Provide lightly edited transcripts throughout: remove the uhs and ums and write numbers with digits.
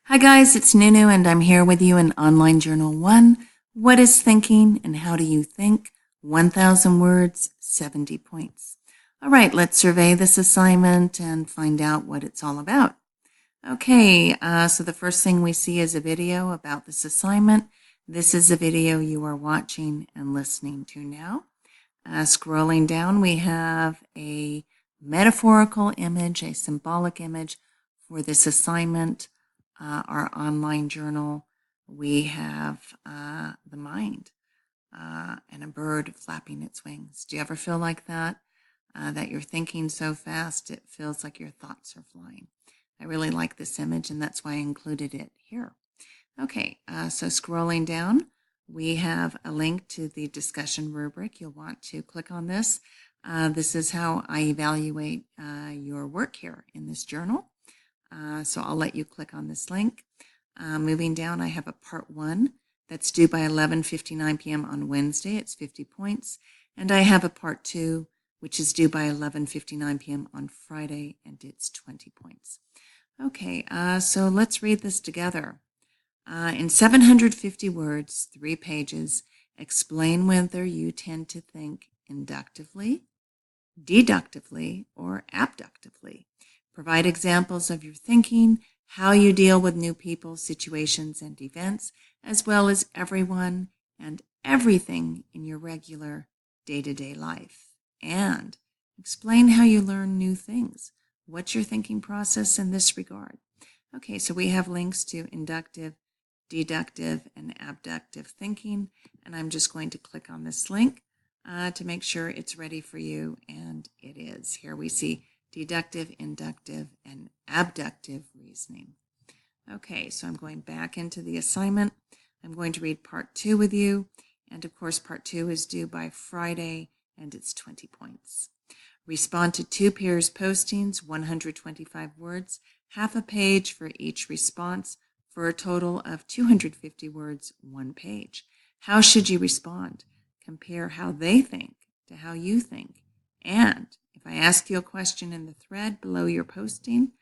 Hi guys, it's Nunu and I'm here with you in Online Journal 1. What is thinking and how do you think? 1,000 words, 70 points. All right, let's survey this assignment and find out what it's all about. Okay, so the first thing we see is a video about this assignment. This is a video you are watching and listening to now. Scrolling down, we have a metaphorical image, a symbolic image for this assignment. Our online journal, we have the mind and a bird flapping its wings. Do you ever feel like that? That you're thinking so fast, it feels like your thoughts are flying. I really like this image, and that's why I included it here. Okay, so scrolling down, we have a link to the discussion rubric. You'll want to click on this. This is how I evaluate your work here in this journal. So I'll let you click on this link. Moving down, I have a part 1 that's due by 11:59 p.m. on Wednesday. It's 50 points. And I have a part 2, which is due by 11:59 p.m. on Friday, and it's 20 points. Okay, so let's read this together. In 750 words, 3 pages, explain whether you tend to think inductively, deductively, or abductively. Provide examples of your thinking, how you deal with new people, situations, and events, as well as everyone and everything in your regular day-to-day life. And explain how you learn new things. What's your thinking process in this regard? Okay, so we have links to inductive, deductive, and abductive thinking, and I'm just going to click on this link to make sure it's ready for you, and it is. Here we see deductive, inductive, and abductive reasoning. Okay, so I'm going back into the assignment. I'm going to read part 2 with you, and of course part 2 is due by Friday, and it's 20 points. Respond to 2 peers' postings, 125 words, half a page for each response, for a total of 250 words, 1 page. How should you respond? Compare how they think to how you think. And if I ask you a question in the thread below your posting,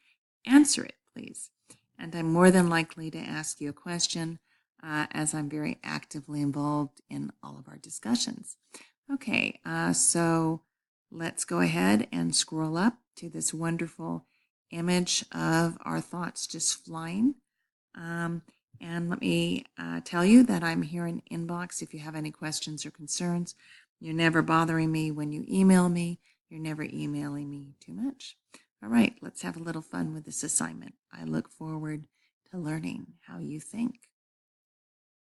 answer it, please. And I'm more than likely to ask you a question as I'm very actively involved in all of our discussions. Okay, so let's go ahead and scroll up to this wonderful image of our thoughts just flying. And let me tell you that I'm here in inbox if you have any questions or concerns. You're never bothering me when you email me. You're never emailing me too much. All right, let's have a little fun with this assignment. I look forward to learning how you think.